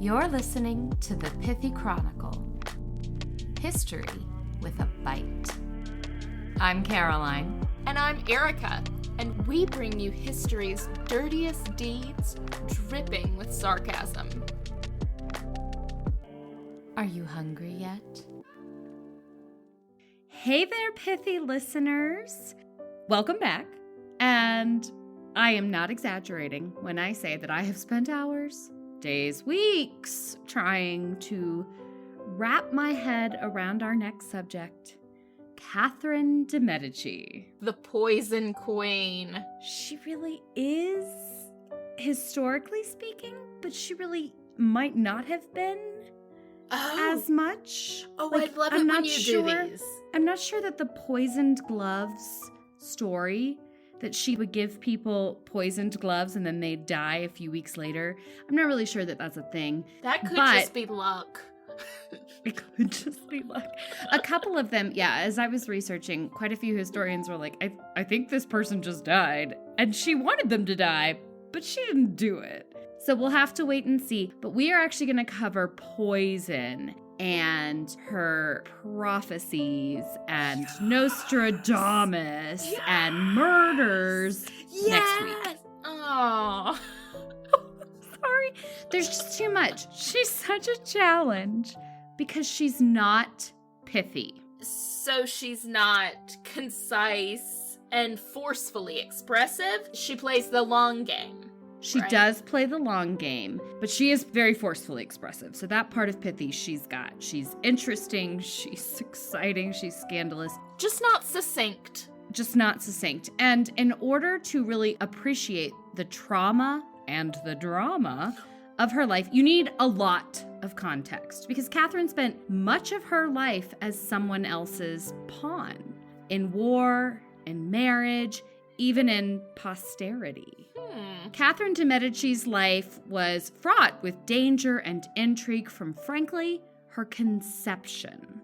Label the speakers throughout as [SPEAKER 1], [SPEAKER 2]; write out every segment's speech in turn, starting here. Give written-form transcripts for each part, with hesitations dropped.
[SPEAKER 1] You're listening to the Pithy Chronicle. History with a bite. I'm Caroline.
[SPEAKER 2] And I'm Erica. And we bring you history's dirtiest deeds, dripping with sarcasm.
[SPEAKER 1] Are you hungry yet?
[SPEAKER 3] Hey there, Pithy listeners. Welcome back. And I am not exaggerating when I say that I have spent hours, days, weeks trying to wrap my head around our next subject, Catherine de' Medici.
[SPEAKER 2] The Poison Queen.
[SPEAKER 3] She really is, historically speaking, but she really might not have been as much.
[SPEAKER 2] Oh, I love it when you do these.
[SPEAKER 3] I'm not sure that the poisoned gloves story, that she would give people poisoned gloves and then they'd die a few weeks later. I'm not really sure that that's a thing.
[SPEAKER 2] That could just be luck.
[SPEAKER 3] It could just be luck. A couple of them, yeah, as I was researching, quite a few historians were like, I think this person just died. And she wanted them to die, but she didn't do it. So we'll have to wait and see. But we are actually going to cover poison and her prophecies and Nostradamus and murders next week.
[SPEAKER 2] Oh,
[SPEAKER 3] sorry. There's just too much. She's such a challenge because she's not pithy.
[SPEAKER 2] So she's not concise and forcefully expressive. She plays the long game.
[SPEAKER 3] She does play the long game, but she is very forcefully expressive. So that part of pithy she's got. She's interesting, she's exciting, she's scandalous.
[SPEAKER 2] Just not succinct.
[SPEAKER 3] And in order to really appreciate the trauma and the drama of her life, you need a lot of context because Catherine spent much of her life as someone else's pawn in war, in marriage, even in posterity. Catherine de' Medici's life was fraught with danger and intrigue from, frankly, her conception.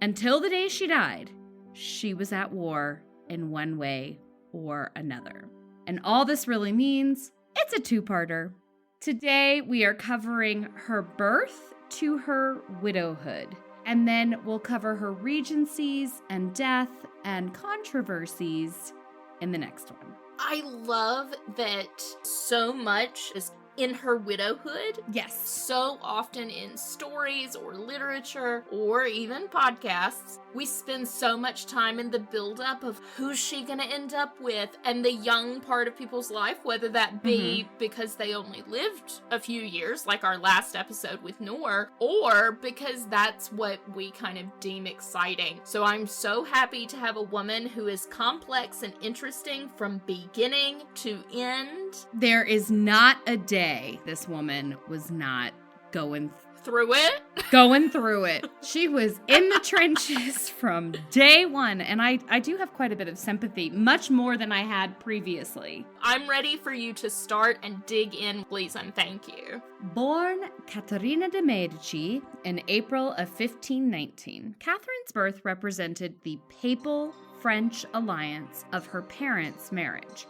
[SPEAKER 3] Until the day she died, she was at war in one way or another. And all this really means, it's a two-parter. Today, we are covering her birth to her widowhood. And then we'll cover her regencies and death and controversies in the next one.
[SPEAKER 2] I love that so much is in her widowhood.
[SPEAKER 3] Yes.
[SPEAKER 2] So often in stories or literature or even podcasts, we spend so much time in the buildup of who's she going to end up with and the young part of people's life, whether that be because they only lived a few years, like our last episode with Noor, or because that's what we kind of deem exciting. So I'm so happy to have a woman who is complex and interesting from beginning to end.
[SPEAKER 3] There is not a day this woman was not going
[SPEAKER 2] through it.
[SPEAKER 3] She was in the trenches from day one, and I do have quite a bit of sympathy, much more than I had previously.
[SPEAKER 2] I'm ready for you to start and dig in, please, and thank you.
[SPEAKER 3] Born Caterina de' Medici in April of 1519, Catherine's birth represented the papal French alliance of her parents' marriage.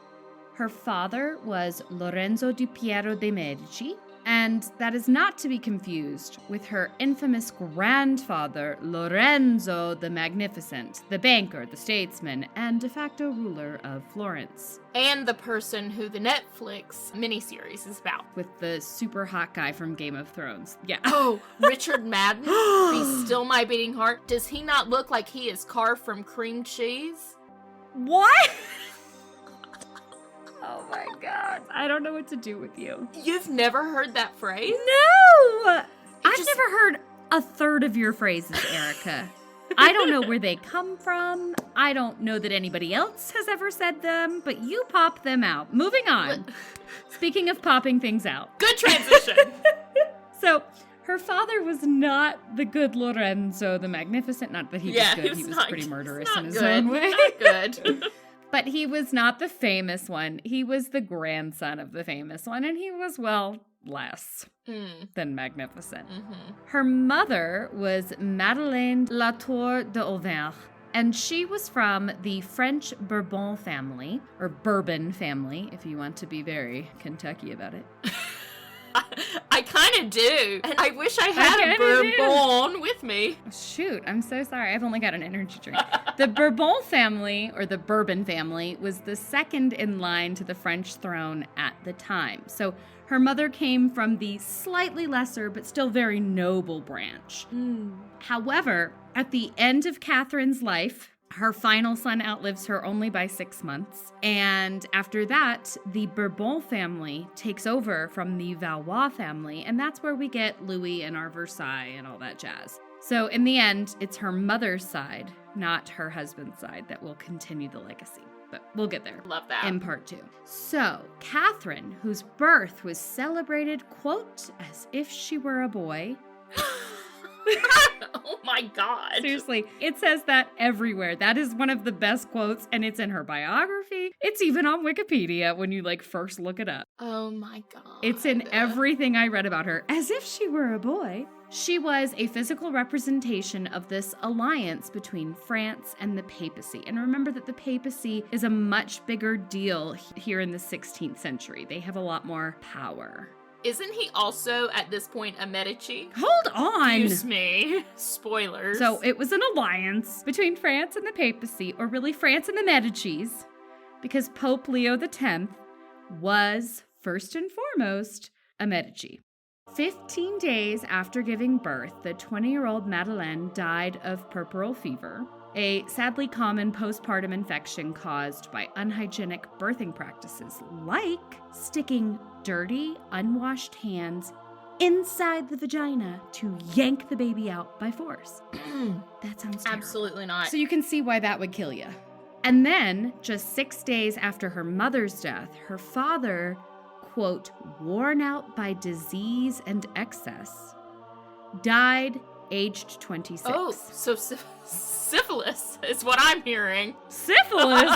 [SPEAKER 3] Her father was Lorenzo di Piero de' Medici, and that is not to be confused with her infamous grandfather, Lorenzo the Magnificent, the banker, the statesman, and de facto ruler of Florence.
[SPEAKER 2] And the person who the Netflix miniseries is about.
[SPEAKER 3] With the super hot guy from Game of Thrones. Yeah.
[SPEAKER 2] Oh, Richard Madden? Be still my beating heart. Does he not look like he is carved from cream cheese?
[SPEAKER 3] What? Oh my God. I don't know what to do with you.
[SPEAKER 2] You've never heard that phrase?
[SPEAKER 3] No! I've never heard a third of your phrases, Erica. I don't know where they come from. I don't know that anybody else has ever said them, but you pop them out. Moving on. Speaking of popping things out.
[SPEAKER 2] Good transition.
[SPEAKER 3] So, her father was not the good Lorenzo the Magnificent. Not that he was good. He was pretty murderous in his own way.
[SPEAKER 2] Not good.
[SPEAKER 3] But he was not the famous one. He was the grandson of the famous one, and he was, well, less than magnificent. Her mother was Madeleine Latour d'Auvergne, and she was from the French Bourbon family, or Bourbon family, if you want to be very Kentucky about it.
[SPEAKER 2] I kind of do. And I wish I had a Bourbon with me.
[SPEAKER 3] Shoot, I'm so sorry. I've only got an energy drink. The Bourbon family, or the Bourbon family, was the second in line to the French throne at the time. So her mother came from the slightly lesser but still very noble branch. However, at the end of Catherine's life, her final son outlives her only by 6 months. And after that, the Bourbon family takes over from the Valois family. And that's where we get Louis and our Versailles and all that jazz. So in the end, it's her mother's side, not her husband's side, that will continue the legacy. But we'll get there.
[SPEAKER 2] Love that.
[SPEAKER 3] In part 2. So, Catherine, whose birth was celebrated, quote, as if she were a boy.
[SPEAKER 2] Oh my God.
[SPEAKER 3] Seriously, it says that everywhere. That is one of the best quotes, and it's in her biography. It's even on Wikipedia when you first look it up.
[SPEAKER 2] Oh my God.
[SPEAKER 3] It's in everything I read about her, as if she were a boy. She was a physical representation of this alliance between France and the papacy. And remember that the papacy is a much bigger deal here in the 16th century. They have a lot more power.
[SPEAKER 2] Isn't he also, at this point, a Medici?
[SPEAKER 3] Hold on!
[SPEAKER 2] Excuse me. Spoilers.
[SPEAKER 3] So it was an alliance between France and the papacy, or really France and the Medicis, because Pope Leo X was, first and foremost, a Medici. 15 days after giving birth, the 20-year-old Madeleine died of puerperal fever, a sadly common postpartum infection caused by unhygienic birthing practices, like sticking dirty, unwashed hands inside the vagina to yank the baby out by force. That sounds terrible.
[SPEAKER 2] Absolutely not.
[SPEAKER 3] So you can see why that would kill you. And then, just 6 days after her mother's death, her father, quote, worn out by disease and excess, died aged 26.
[SPEAKER 2] Oh, so syphilis is what I'm hearing.
[SPEAKER 3] Syphilis?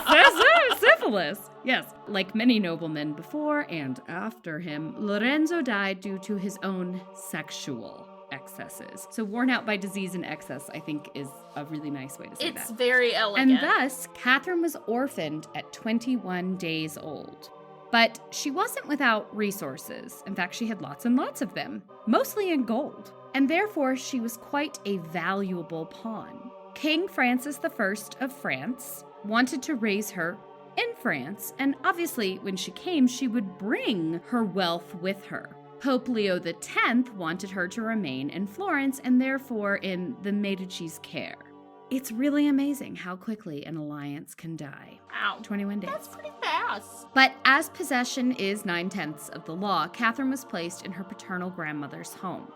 [SPEAKER 3] Syphilis. Yes, like many noblemen before and after him, Lorenzo died due to his own sexual excesses. So worn out by disease and excess, I think, is a really nice way to say that.
[SPEAKER 2] It's very elegant.
[SPEAKER 3] And thus, Catherine was orphaned at 21 days old. But she wasn't without resources. In fact, she had lots and lots of them, mostly in gold. And therefore, she was quite a valuable pawn. King Francis I of France wanted to raise her in France, and obviously, when she came, she would bring her wealth with her. Pope Leo X wanted her to remain in Florence and therefore in the Medici's care. It's really amazing how quickly an alliance can die.
[SPEAKER 2] Wow.
[SPEAKER 3] 21 days.
[SPEAKER 2] That's pretty fast.
[SPEAKER 3] But as possession is 9/10 of the law, Catherine was placed in her paternal grandmother's home.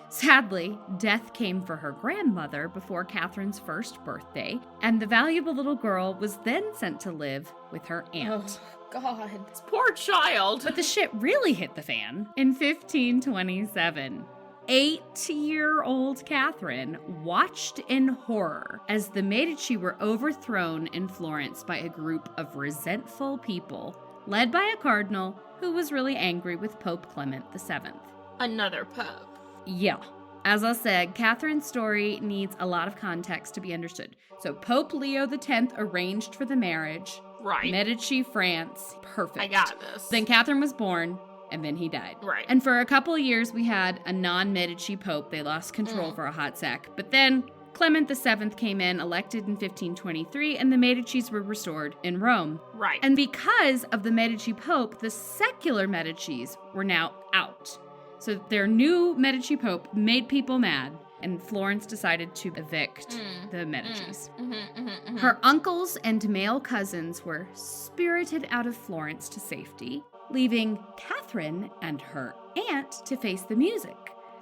[SPEAKER 3] Sadly, death came for her grandmother before Catherine's first birthday, and the valuable little girl was then sent to live with her aunt.
[SPEAKER 2] Oh, God. This poor child.
[SPEAKER 3] But the shit really hit the fan in 1527. 8-year-old Catherine watched in horror as the Medici were overthrown in Florence by a group of resentful people, led by a cardinal who was really angry with Pope Clement VII.
[SPEAKER 2] Another pope.
[SPEAKER 3] Yeah. As I said, Catherine's story needs a lot of context to be understood. So Pope Leo X arranged for the marriage.
[SPEAKER 2] Right.
[SPEAKER 3] Medici, France. Perfect.
[SPEAKER 2] I got this.
[SPEAKER 3] Then Catherine was born, and then he died.
[SPEAKER 2] Right.
[SPEAKER 3] And for a couple of years, we had a non-Medici pope. They lost control for a hot sec. But then Clement VII came in, elected in 1523, and the Medicis were restored in Rome.
[SPEAKER 2] Right.
[SPEAKER 3] And because of the Medici pope, the secular Medicis were now out. So their new Medici pope made people mad, and Florence decided to evict the Medicis. Her uncles and male cousins were spirited out of Florence to safety, leaving Catherine and her aunt to face the music,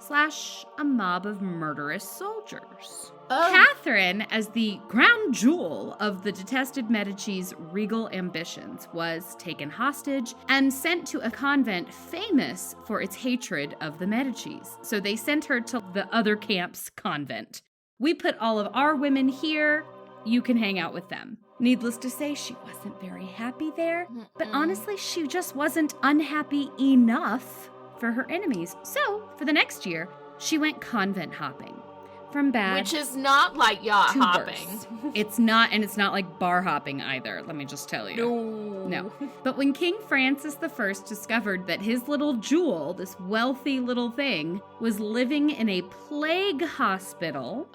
[SPEAKER 3] / a mob of murderous soldiers. Catherine, as the crown jewel of the detested Medici's regal ambitions, was taken hostage and sent to a convent famous for its hatred of the Medicis. So they sent her to the other camp's convent. We put all of our women here, you can hang out with them. Needless to say, she wasn't very happy there, but honestly, she just wasn't unhappy enough for her enemies. So, for the next year, she went convent hopping. from bad
[SPEAKER 2] Which is not like yacht
[SPEAKER 3] to
[SPEAKER 2] hopping.
[SPEAKER 3] worse. It's not, and it's not like bar hopping either, let me just tell you. No. But when King Francis I discovered that his little jewel, this wealthy little thing, was living in a plague hospital,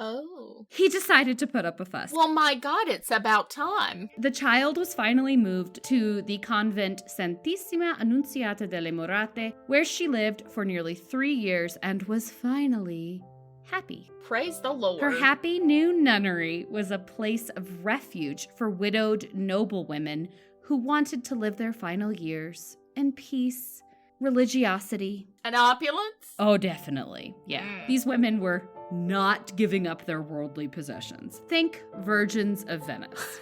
[SPEAKER 3] he decided to put up a fuss.
[SPEAKER 2] Well, my God, it's about time.
[SPEAKER 3] The child was finally moved to the convent Santissima Annunziata delle Murate, where she lived for nearly 3 years and was finally happy.
[SPEAKER 2] Praise the Lord.
[SPEAKER 3] Her happy new nunnery was a place of refuge for widowed noblewomen who wanted to live their final years in peace, religiosity.
[SPEAKER 2] And opulence?
[SPEAKER 3] Oh, definitely. Yeah. These women were not giving up their worldly possessions. Think Virgins of Venice.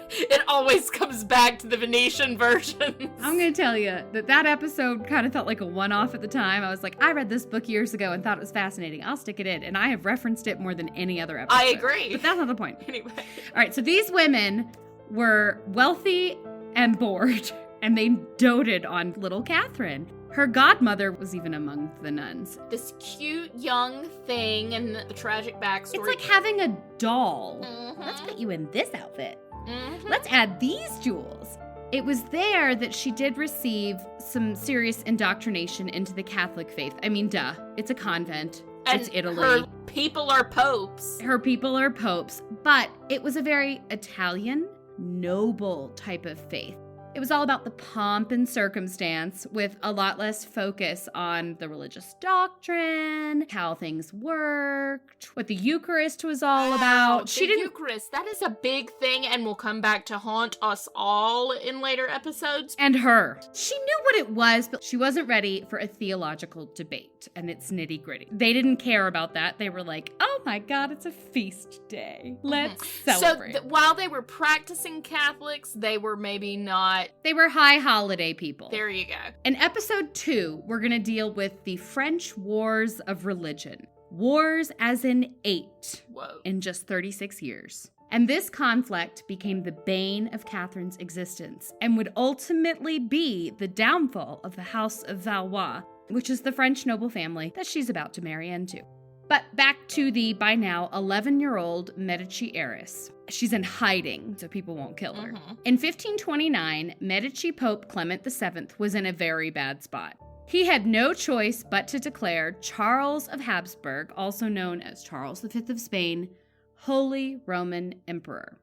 [SPEAKER 2] It always comes back to the Venetian versions.
[SPEAKER 3] I'm going to tell you that episode kind of felt like a one-off at the time. I was like, I read this book years ago and thought it was fascinating. I'll stick it in. And I have referenced it more than any other episode.
[SPEAKER 2] I agree.
[SPEAKER 3] But that's not the point.
[SPEAKER 2] Anyway.
[SPEAKER 3] All right, so these women were wealthy and bored, and they doted on little Catherine. Her godmother was even among the nuns.
[SPEAKER 2] This cute young thing and the tragic backstory.
[SPEAKER 3] It's like having a doll.
[SPEAKER 2] Mhm.
[SPEAKER 3] Let's put you in this outfit.
[SPEAKER 2] Mhm.
[SPEAKER 3] Let's add these jewels. It was there that she did receive some serious indoctrination into the Catholic faith. I mean, duh. It's a convent.
[SPEAKER 2] And
[SPEAKER 3] it's Italy.
[SPEAKER 2] her people are popes.
[SPEAKER 3] Her people are popes. But it was a very Italian, noble type of faith. It was all about the pomp and circumstance with a lot less focus on the religious doctrine, how things worked, what the Eucharist was all about.
[SPEAKER 2] The Eucharist, that is a big thing and will come back to haunt us all in later episodes.
[SPEAKER 3] And her. She knew what it was, but she wasn't ready for a theological debate and its nitty gritty. They didn't care about that. They were like, oh my God, it's a feast day. Let's celebrate.
[SPEAKER 2] So while they were practicing Catholics, they were maybe not.
[SPEAKER 3] They were high holiday people.
[SPEAKER 2] There you go.
[SPEAKER 3] In episode 2, we're going to deal with the French Wars of Religion. Wars as in 8.
[SPEAKER 2] Whoa.
[SPEAKER 3] In just 36 years. And this conflict became the bane of Catherine's existence and would ultimately be the downfall of the House of Valois, which is the French noble family that she's about to marry into. But back to the, by now, 11-year-old Medici heiress. She's in hiding, so people won't kill her. In 1529, Medici Pope Clement VII was in a very bad spot. He had no choice but to declare Charles of Habsburg, also known as Charles V of Spain, Holy Roman Emperor.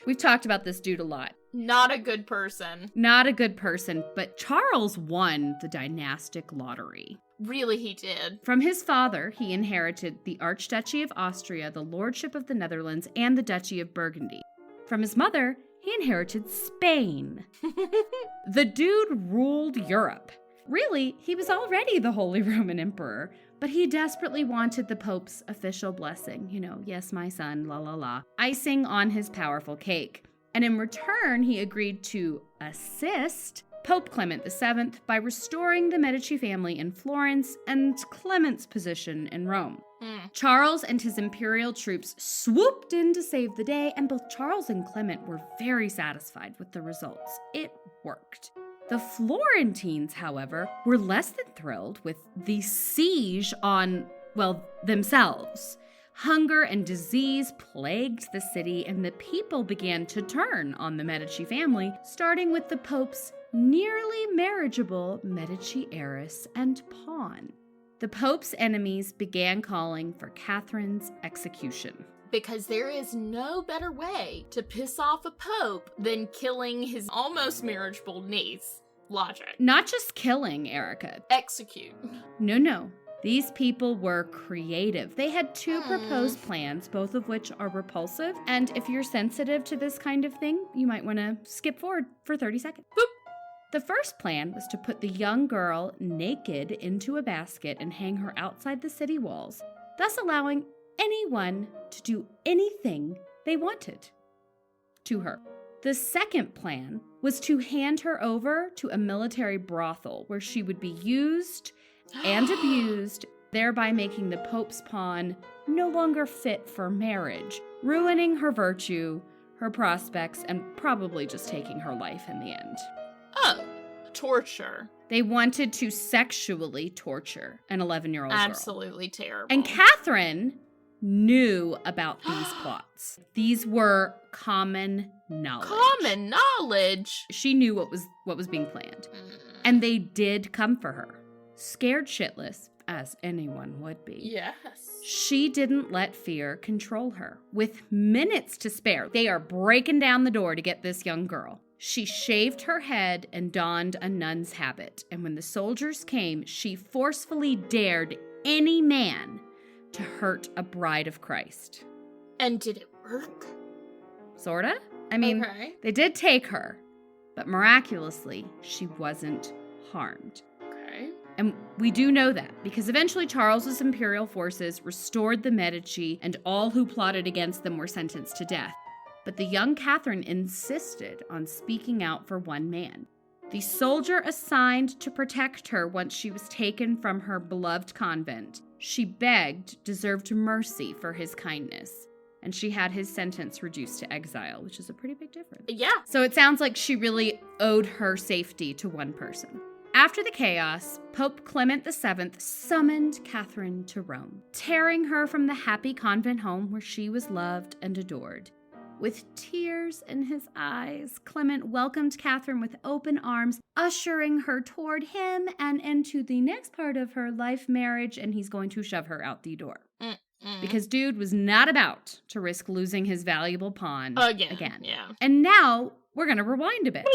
[SPEAKER 3] We've talked about this dude a lot.
[SPEAKER 2] Not a good person.
[SPEAKER 3] Not a good person, but Charles won the dynastic lottery.
[SPEAKER 2] Really, he did.
[SPEAKER 3] From his father, he inherited the Archduchy of Austria, the Lordship of the Netherlands, and the Duchy of Burgundy. From his mother, he inherited Spain. The dude ruled Europe. Really, he was already the Holy Roman Emperor, but he desperately wanted the Pope's official blessing. You know, yes, my son, la la la. Icing on his powerful cake. And in return, he agreed to assist Pope Clement VII by restoring the Medici family in Florence and Clement's position in Rome. Charles and his imperial troops swooped in to save the day, and both Charles and Clement were very satisfied with the results. It worked. The Florentines, however, were less than thrilled with the siege on, well, themselves. Hunger and disease plagued the city, and the people began to turn on the Medici family, starting with the Pope's nearly marriageable Medici heiress and pawn. The Pope's enemies began calling for Catherine's execution.
[SPEAKER 2] Because there is no better way to piss off a pope than killing his almost marriageable niece. Logic.
[SPEAKER 3] Not just killing, Erica.
[SPEAKER 2] Execute.
[SPEAKER 3] No. These people were creative. They had 2 proposed plans, both of which are repulsive. And if you're sensitive to this kind of thing, you might want to skip forward for 30 seconds.
[SPEAKER 2] Boop.
[SPEAKER 3] The first plan was to put the young girl naked into a basket and hang her outside the city walls, thus allowing anyone to do anything they wanted to her. The second plan was to hand her over to a military brothel where she would be used and abused, thereby making the Pope's pawn no longer fit for marriage, ruining her virtue, her prospects, and probably just taking her life in the end.
[SPEAKER 2] Oh, torture.
[SPEAKER 3] They wanted to sexually torture an 11-year-old girl.
[SPEAKER 2] Absolutely terrible.
[SPEAKER 3] And Catherine knew about these plots. These were common knowledge.
[SPEAKER 2] Common knowledge?
[SPEAKER 3] She knew what was being planned. And they did come for her. Scared shitless, as anyone would be.
[SPEAKER 2] Yes.
[SPEAKER 3] She didn't let fear control her. With minutes to spare, they are breaking down the door to get this young girl. She shaved her head and donned a nun's habit. And when the soldiers came, she forcefully dared any man to hurt a bride of Christ.
[SPEAKER 2] And did it work?
[SPEAKER 3] Sorta. I mean, They did take her, but miraculously, she wasn't harmed.
[SPEAKER 2] Okay.
[SPEAKER 3] And we do know that because eventually Charles's imperial forces restored the Medici and all who plotted against them were sentenced to death. But the young Catherine insisted on speaking out for one man. The soldier assigned to protect her once she was taken from her beloved convent. She begged, deserved mercy for his kindness. And she had his sentence reduced to exile, which is a pretty big difference.
[SPEAKER 2] Yeah.
[SPEAKER 3] So it sounds like she really owed her safety to one person. After the chaos, Pope Clement VII summoned Catherine to Rome, tearing her from the happy convent home where she was loved and adored. With tears in his eyes, Clement welcomed Catherine with open arms, ushering her toward him and into the next part of her life, marriage, and he's going to shove her out the door. Because dude was not about to risk losing his valuable pawn again.
[SPEAKER 2] Yeah.
[SPEAKER 3] And now we're going to rewind a bit.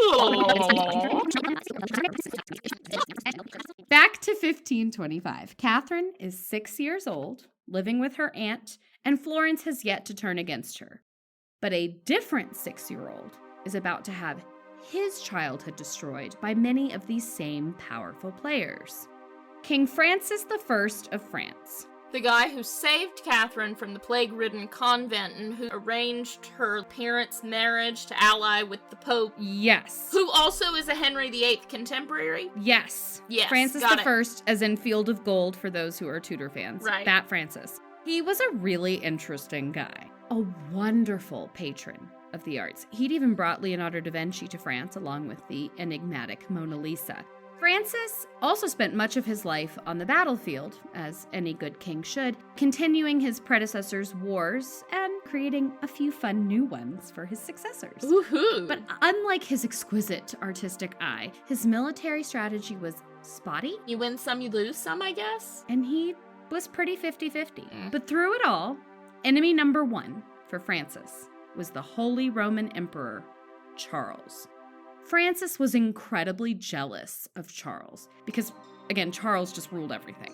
[SPEAKER 3] Back to 1525. Catherine is 6 years old, living with her aunt, and Florence has yet to turn against her. But a different 6-year-old is about to have his childhood destroyed by many of these same powerful players. King Francis I of France.
[SPEAKER 2] The guy who saved Catherine from the plague-ridden convent and who arranged her parents' marriage to ally with the Pope.
[SPEAKER 3] Yes.
[SPEAKER 2] Who also is a Henry VIII contemporary.
[SPEAKER 3] Yes.
[SPEAKER 2] Yes,
[SPEAKER 3] Francis
[SPEAKER 2] got
[SPEAKER 3] I, as in Field of Gold for those who are Tudor fans.
[SPEAKER 2] Right.
[SPEAKER 3] That Francis. He was a really interesting guy. A wonderful patron of the arts. He'd even brought Leonardo da Vinci to France along with the enigmatic Mona Lisa. Francis also spent much of his life on the battlefield, as any good king should, continuing his predecessors' wars and creating a few fun new ones for his successors.
[SPEAKER 2] Woohoo!
[SPEAKER 3] But unlike his exquisite artistic eye, his military strategy was spotty.
[SPEAKER 2] You win some, you lose some, I guess?
[SPEAKER 3] And he was pretty 50-50. But through it all, enemy number one for Francis was the Holy Roman Emperor, Charles. Francis was incredibly jealous of Charles because, again, Charles just ruled everything.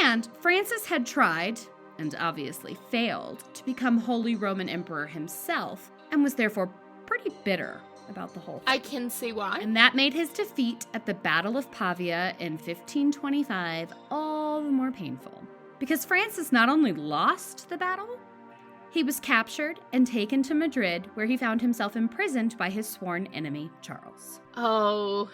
[SPEAKER 3] And Francis had tried, and obviously failed, to become Holy Roman Emperor himself and was therefore pretty bitter about the whole thing.
[SPEAKER 2] I can see why.
[SPEAKER 3] And that made his defeat at the Battle of Pavia in 1525 all the more painful. Because Francis not only lost the battle, he was captured and taken to Madrid, where he found himself imprisoned by his sworn enemy, Charles.
[SPEAKER 2] Oh.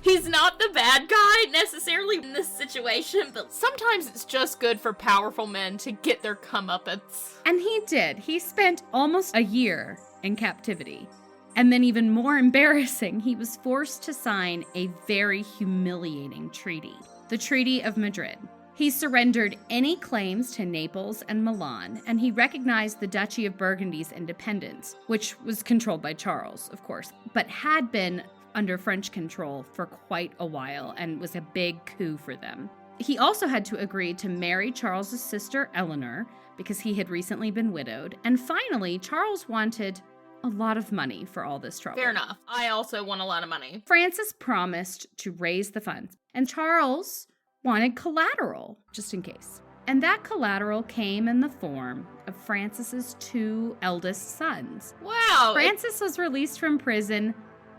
[SPEAKER 2] He's not the bad guy necessarily in this situation, but sometimes it's just good for powerful men to get their comeuppance.
[SPEAKER 3] And he did. He spent almost a year in captivity. And then even more embarrassing, he was forced to sign a very humiliating treaty, the Treaty of Madrid. He surrendered any claims to Naples and Milan, and he recognized the Duchy of Burgundy's independence, which was controlled by Charles, of course, but had been under French control for quite a while and was a big coup for them. He also had to agree to marry Charles's sister Eleanor because he had recently been widowed, and finally, Charles wanted a lot of money for all this trouble.
[SPEAKER 2] Fair enough. I also want a lot of money.
[SPEAKER 3] Francis promised to raise the funds, and Charles wanted collateral, just in case. And that collateral came in the form of Francis's 2 eldest sons.
[SPEAKER 2] Wow!
[SPEAKER 3] Francis was released from prison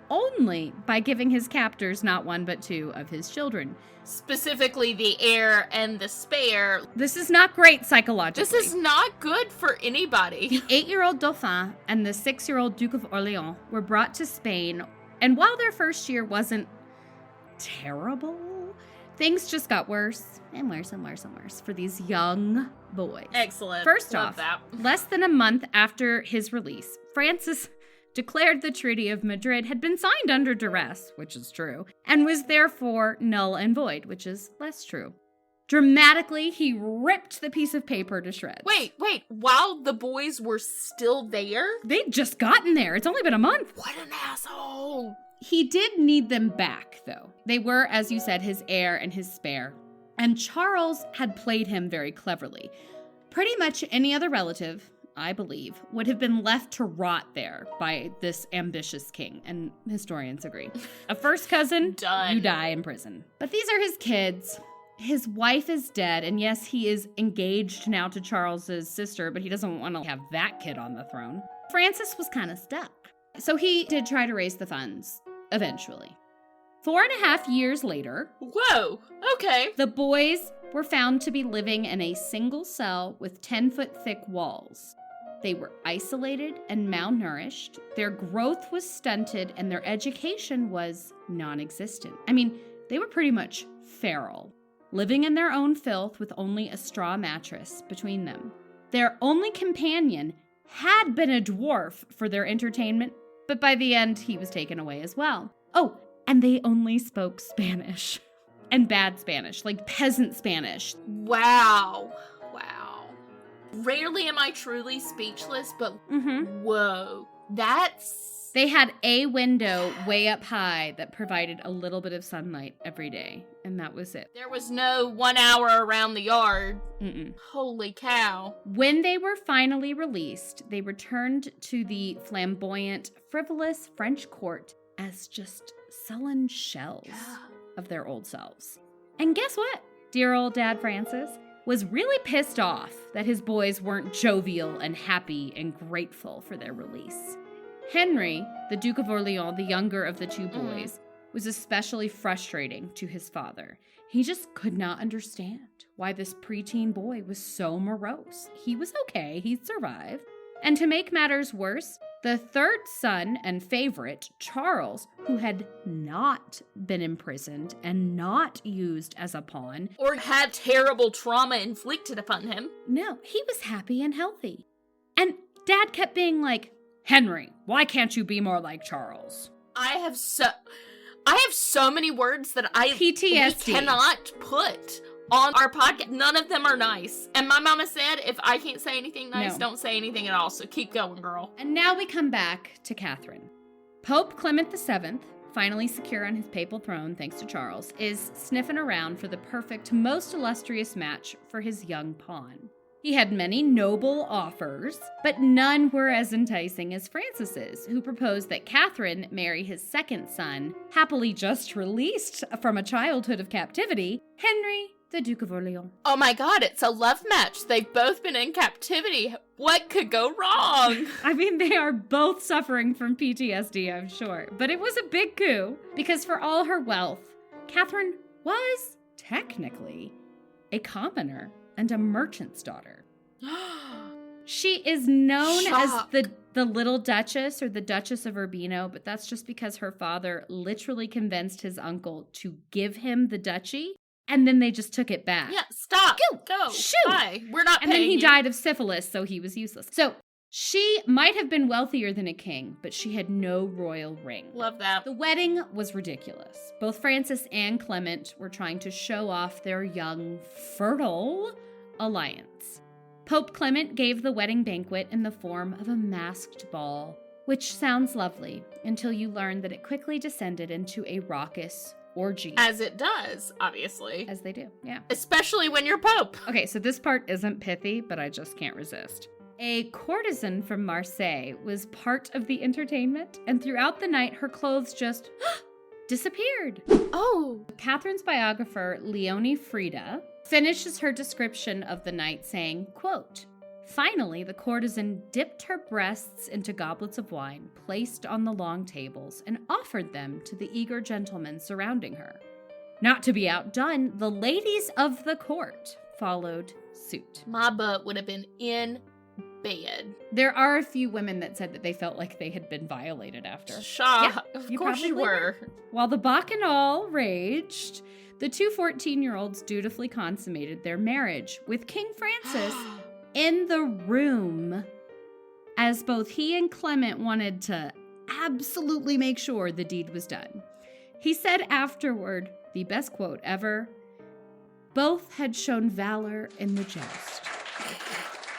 [SPEAKER 3] only by giving his captors not 1 but 2 of his children.
[SPEAKER 2] Specifically the heir and the spare.
[SPEAKER 3] This is not great psychologically.
[SPEAKER 2] This is not good for anybody.
[SPEAKER 3] The 8-year-old Dauphin and the 6-year-old Duke of Orleans were brought to Spain, and while their first year wasn't terrible, things just got worse and worse and worse and worse for these young boys.
[SPEAKER 2] Excellent.
[SPEAKER 3] First
[SPEAKER 2] Love
[SPEAKER 3] off,
[SPEAKER 2] that.
[SPEAKER 3] less than a month after his release, Francis declared the Treaty of Madrid had been signed under duress, which is true, and was therefore null and void, which is less true. Dramatically, he ripped the piece of paper to shreds.
[SPEAKER 2] Wait, while the boys were still there?
[SPEAKER 3] They'd just gotten there. It's only been a month.
[SPEAKER 2] What an asshole.
[SPEAKER 3] He did need them back, though. They were, as you said, his heir and his spare. And Charles had played him very cleverly. Pretty much any other relative, I believe, would have been left to rot there by this ambitious king, and historians agree. A first cousin,
[SPEAKER 2] Done.
[SPEAKER 3] You die in prison. But these are his kids. His wife is dead, and yes, he is engaged now to Charles's sister, but he doesn't want to have that kid on the throne. Francis was kind of stuck. So he did try to raise the funds, eventually. 4.5 years later,
[SPEAKER 2] Whoa, okay.
[SPEAKER 3] the boys were found to be living in a single cell with 10-foot thick walls. They were isolated and malnourished, their growth was stunted, and their education was non-existent. I mean, they were pretty much feral, living in their own filth with only a straw mattress between them. Their only companion had been a dwarf for their entertainment, but by the end, he was taken away as well. Oh, and they only spoke Spanish. And bad Spanish, like peasant Spanish.
[SPEAKER 2] Wow. Rarely am I truly speechless, but whoa.
[SPEAKER 3] They had a window way up high that provided a little bit of sunlight every day, and that was it.
[SPEAKER 2] There was no 1 hour around the yard.
[SPEAKER 3] Mm-mm.
[SPEAKER 2] Holy cow.
[SPEAKER 3] When they were finally released, they returned to the flamboyant, frivolous French court as just sullen shells of their old selves. And guess what? Dear old Dad Francis was really pissed off that his boys weren't jovial and happy and grateful for their release. Henry, the Duke of Orleans, the younger of the two boys, was especially frustrating to his father. He just could not understand why this preteen boy was so morose. He was okay, he survived. And to make matters worse, the third son and favorite, Charles, who had not been imprisoned and not used as a pawn,
[SPEAKER 2] or had terrible trauma inflicted upon him.
[SPEAKER 3] No, he was happy and healthy. And Dad kept being like, Henry, why can't you be more like Charles?
[SPEAKER 2] I have so many words that
[SPEAKER 3] PTSD.
[SPEAKER 2] We cannot put on our podcast. None of them are nice. And my mama said, if I can't say anything nice, don't say anything at all. So keep going, girl.
[SPEAKER 3] And now we come back to Catherine. Pope Clement VII, finally secure on his papal throne thanks to Charles, is sniffing around for the perfect, most illustrious match for his young pawn. He had many noble offers, but none were as enticing as Francis's, who proposed that Catherine marry his second son, happily just released from a childhood of captivity, Henry, the Duke of Orleans.
[SPEAKER 2] Oh my god, it's a love match. They've both been in captivity. What could go wrong?
[SPEAKER 3] I mean, they are both suffering from PTSD, I'm sure. But it was a big coup, because for all her wealth, Catherine was, technically, a commoner and a merchant's daughter. She is known as the Little Duchess or the Duchess of Urbino, but that's just because her father literally convinced his uncle to give him the duchy, and then they just took it back.
[SPEAKER 2] Yeah, stop. Go.
[SPEAKER 3] Shoot.
[SPEAKER 2] Bye. We're not paying
[SPEAKER 3] And then he
[SPEAKER 2] you.
[SPEAKER 3] died of syphilis, so he was useless. So she might have been wealthier than a king, but she had no royal ring.
[SPEAKER 2] Love that.
[SPEAKER 3] The wedding was ridiculous. Both Francis and Clement were trying to show off their young, fertile alliance. Pope Clement gave the wedding banquet in the form of a masked ball, which sounds lovely until you learn that it quickly descended into a raucous orgy.
[SPEAKER 2] As it does, obviously.
[SPEAKER 3] As they do, yeah.
[SPEAKER 2] Especially when you're Pope.
[SPEAKER 3] Okay, so this part isn't pithy, but I just can't resist. A courtesan from Marseille was part of the entertainment, and throughout the night, her clothes just disappeared.
[SPEAKER 2] Oh.
[SPEAKER 3] Catherine's biographer, Leonie Frida, finishes her description of the night saying, quote, "Finally, the courtesan dipped her breasts into goblets of wine placed on the long tables and offered them to the eager gentlemen surrounding her. Not to be outdone, the ladies of the court followed suit."
[SPEAKER 2] My butt would have been in bed.
[SPEAKER 3] There are a few women that said that they felt like they had been violated after.
[SPEAKER 2] Shock.
[SPEAKER 3] Yeah,
[SPEAKER 2] of course you were.
[SPEAKER 3] While the bacchanal raged, the two 14-year-olds dutifully consummated their marriage with King Francis in the room, as both he and Clement wanted to absolutely make sure the deed was done. He said afterward, the best quote ever, both had shown valor in the joust.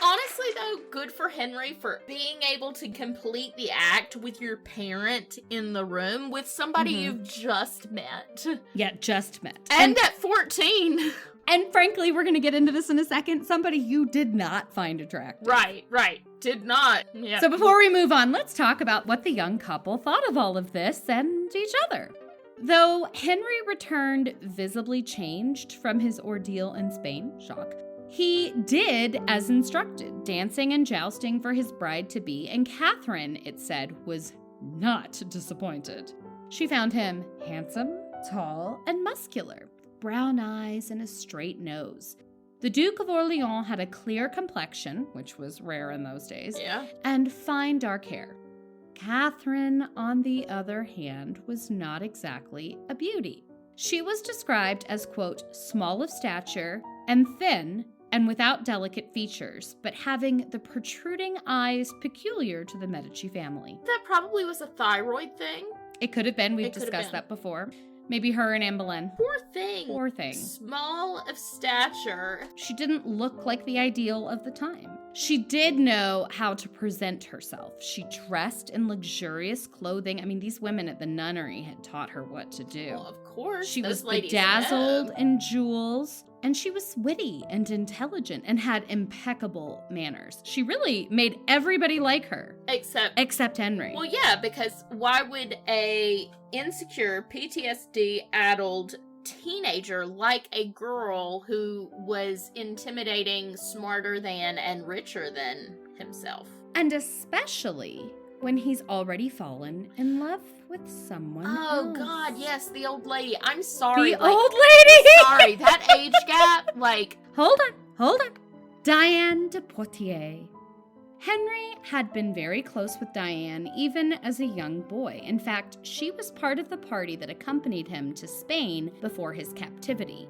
[SPEAKER 2] Honestly, though, good for Henry for being able to complete the act with your parent in the room with somebody you've just met.
[SPEAKER 3] Yeah, just met.
[SPEAKER 2] And at 14.
[SPEAKER 3] And frankly, we're going to get into this in a second, somebody you did not find attractive.
[SPEAKER 2] Right. Did not. Yeah.
[SPEAKER 3] So before we move on, let's talk about what the young couple thought of all of this and each other. Though Henry returned visibly changed from his ordeal in Spain, shock, he did as instructed, dancing and jousting for his bride-to-be, and Catherine, it said, was not disappointed. She found him handsome, tall, and muscular, with brown eyes and a straight nose. The Duke of Orleans had a clear complexion, which was rare in those days, and fine dark hair. Catherine, on the other hand, was not exactly a beauty. She was described as, quote, small of stature and thin and without delicate features, but having the protruding eyes peculiar to the Medici family.
[SPEAKER 2] That probably was a thyroid thing.
[SPEAKER 3] It could have been. We've discussed that before. Maybe her and Anne Boleyn.
[SPEAKER 2] Poor thing. Small of stature.
[SPEAKER 3] She didn't look like the ideal of the time. She did know how to present herself. She dressed in luxurious clothing. I mean, these women at the nunnery had taught her what to do.
[SPEAKER 2] Well, of course.
[SPEAKER 3] She was bedazzled in jewels, and she was witty and intelligent and had impeccable manners. She really made everybody like her. Except Henry.
[SPEAKER 2] Well, yeah, because why would a insecure, PTSD-addled teenager like a girl who was intimidating, smarter than, and richer than himself?
[SPEAKER 3] And especially when he's already fallen in love with someone else.
[SPEAKER 2] Oh, God, yes, the old lady. I'm sorry.
[SPEAKER 3] Old lady!
[SPEAKER 2] Sorry, that age gap,
[SPEAKER 3] Hold on. Diane de Poitiers. Henry had been very close with Diane even as a young boy. In fact, she was part of the party that accompanied him to Spain before his captivity.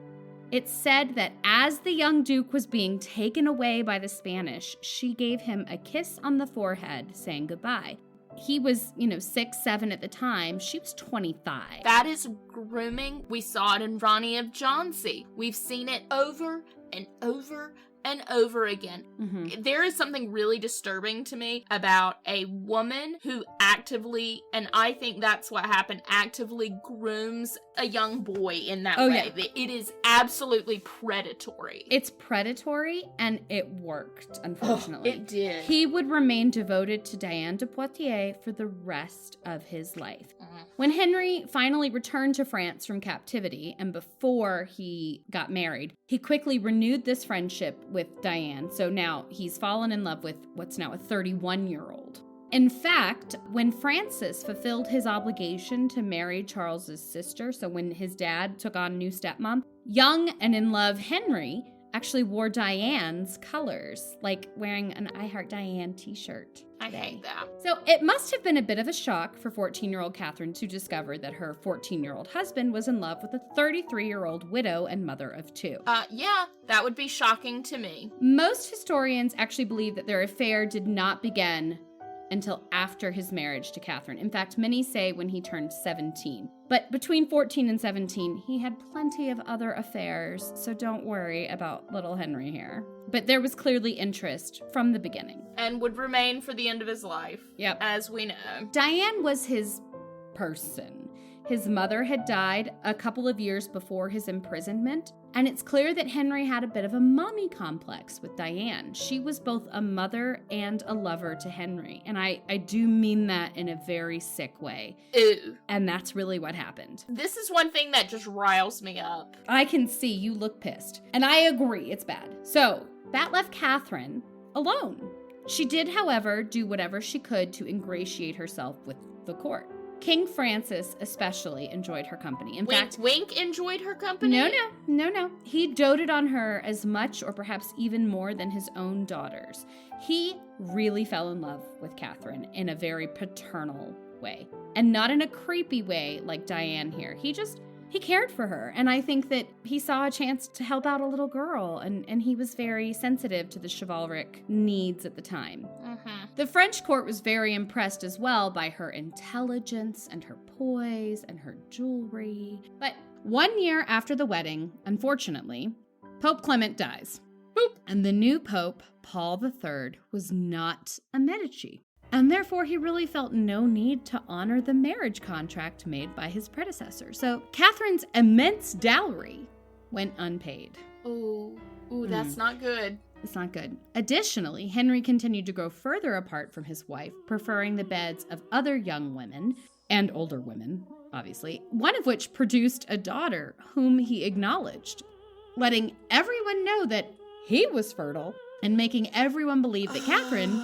[SPEAKER 3] It's said that as the young Duke was being taken away by the Spanish, she gave him a kiss on the forehead, saying goodbye. He was, 6, 7 at the time. She was 25.
[SPEAKER 2] That is grooming. We saw it in Ronnie of Johnsey. We've seen it over and over and over again.
[SPEAKER 3] Mm-hmm.
[SPEAKER 2] There is something really disturbing to me about a woman who actively, and I think that's what happened, actively grooms a young boy in that way. Yeah. It is absolutely predatory.
[SPEAKER 3] It's predatory, and it worked, unfortunately.
[SPEAKER 2] It did.
[SPEAKER 3] He would remain devoted to Diane de Poitiers for the rest of his life. When Henry finally returned to France from captivity, and before he got married, he quickly renewed this friendship with Diane. So now he's fallen in love with what's now a 31-year-old. In fact, when Francis fulfilled his obligation to marry Charles's sister, so when his dad took on new stepmom, young and in love Henry actually wore Diane's colors, like wearing an I Heart Diane t-shirt.
[SPEAKER 2] I hate that.
[SPEAKER 3] So it must have been a bit of a shock for 14-year-old Catherine to discover that her 14-year-old husband was in love with a 33-year-old widow and mother of 2.
[SPEAKER 2] Yeah, that would be shocking to me.
[SPEAKER 3] Most historians actually believe that their affair did not begin until after his marriage to Catherine. In fact, many say when he turned 17. But between 14 and 17, he had plenty of other affairs, so don't worry about little Henry here. But there was clearly interest from the beginning.
[SPEAKER 2] And would remain for the end of his life.
[SPEAKER 3] Yep.
[SPEAKER 2] As we know.
[SPEAKER 3] Diane was his person. His mother had died a couple of years before his imprisonment, and it's clear that Henry had a bit of a mommy complex with Diane. She was both a mother and a lover to Henry, and I do mean that in a very sick way.
[SPEAKER 2] Ew.
[SPEAKER 3] And that's really what happened.
[SPEAKER 2] This is one thing that just riles me up.
[SPEAKER 3] I can see you look pissed, and I agree, it's bad. So, that left Catherine alone. She did, however, do whatever she could to ingratiate herself with the court. King Francis especially enjoyed her company. In fact,
[SPEAKER 2] Wink enjoyed her company?
[SPEAKER 3] No. He doted on her as much or perhaps even more than his own daughters. He really fell in love with Catherine in a very paternal way. And not in a creepy way like Diane here. He cared for her. And I think that he saw a chance to help out a little girl. And he was very sensitive to the chivalric needs at the time.
[SPEAKER 2] Mm-hmm.
[SPEAKER 3] The French court was very impressed as well by her intelligence and her poise and her jewelry. But 1 year after the wedding, unfortunately, Pope Clement dies.
[SPEAKER 2] Boop.
[SPEAKER 3] And the new Pope, Paul III, was not a Medici. And therefore, he really felt no need to honor the marriage contract made by his predecessor. So Catherine's immense dowry went unpaid.
[SPEAKER 2] Ooh, that's not good.
[SPEAKER 3] It's not good. Additionally, Henry continued to grow further apart from his wife, preferring the beds of other young women and older women, obviously, one of which produced a daughter whom he acknowledged, letting everyone know that he was fertile and making everyone believe that Catherine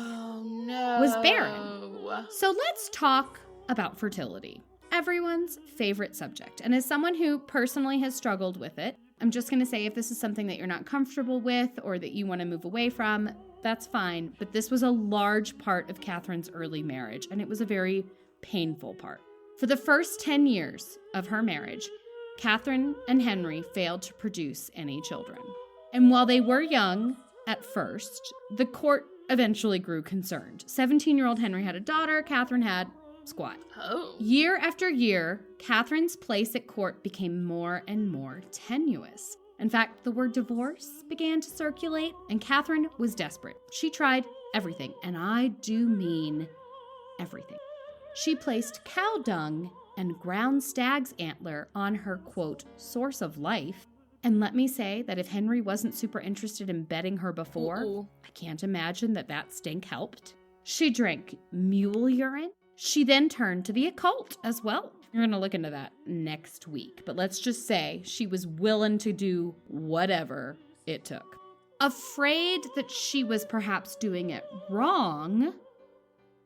[SPEAKER 3] was barren. So let's talk about fertility, everyone's favorite subject. And as someone who personally has struggled with it, I'm just going to say if this is something that you're not comfortable with or that you want to move away from, that's fine. But this was a large part of Catherine's early marriage, and it was a very painful part. For the first 10 years of her marriage, Catherine and Henry failed to produce any children. And while they were young at first, the court eventually grew concerned. 17-year-old Henry had a daughter, Catherine had squat.
[SPEAKER 2] Oh.
[SPEAKER 3] Year after year, Catherine's place at court became more and more tenuous. In fact, the word divorce began to circulate, and Catherine was desperate. She tried everything, and I do mean everything. She placed cow dung and ground stag's antler on her, quote, source of life. And let me say that if Henry wasn't super interested in bedding her before, I can't imagine that stink helped. She drank mule urine. She then turned to the occult as well. We're going to look into that next week. But let's just say she was willing to do whatever it took. Afraid that she was perhaps doing it wrong,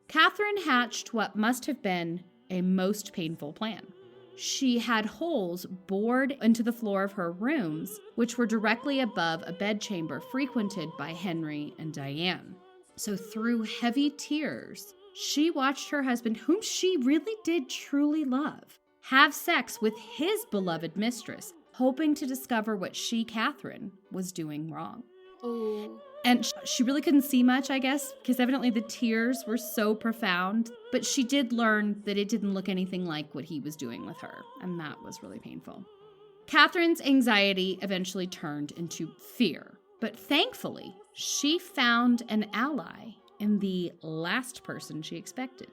[SPEAKER 3] Catherine hatched what must have been a most painful plan. She had holes bored into the floor of her rooms, which were directly above a bedchamber frequented by Henry and Diane. So through heavy tears, she watched her husband, whom she really did truly love, have sex with his beloved mistress, hoping to discover what she, Catherine, was doing wrong.
[SPEAKER 2] Ooh.
[SPEAKER 3] And she really couldn't see much, I guess, because evidently the tears were so profound. But she did learn that it didn't look anything like what he was doing with her, and that was really painful. Catherine's anxiety eventually turned into fear, but thankfully, she found an ally in the last person she expected,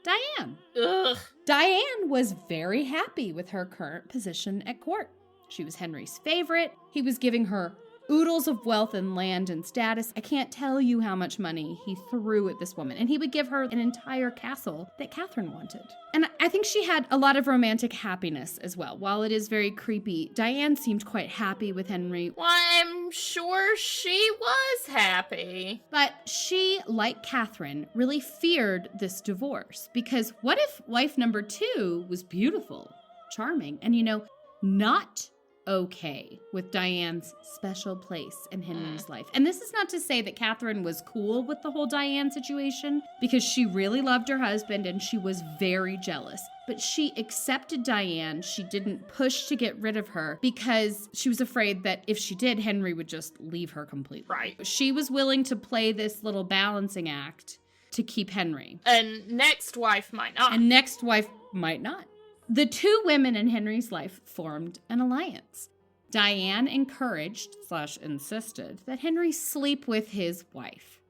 [SPEAKER 3] Diane.
[SPEAKER 2] Ugh.
[SPEAKER 3] Diane was very happy with her current position at court. She was Henry's favorite. He was giving her oodles of wealth and land and status. I can't tell you how much money he threw at this woman. And he would give her an entire castle that Catherine wanted. And I think she had a lot of romantic happiness as well. While it is very creepy, Diane seemed quite happy with Henry.
[SPEAKER 2] Well, I'm sure she was happy.
[SPEAKER 3] But she, like Catherine, really feared this divorce. Because what if wife number 2 was beautiful, charming, and, not okay with Diane's special place in Henry's life? And this is not to say that Catherine was cool with the whole Diane situation, because she really loved her husband and she was very jealous. But she accepted Diane. She didn't push to get rid of her because she was afraid that if she did, Henry would just leave her completely.
[SPEAKER 2] Right.
[SPEAKER 3] She was willing to play this little balancing act to keep Henry.
[SPEAKER 2] And next wife might not.
[SPEAKER 3] And next wife might not. The 2 women in Henry's life formed an alliance. Diane encouraged / insisted that Henry sleep with his wife.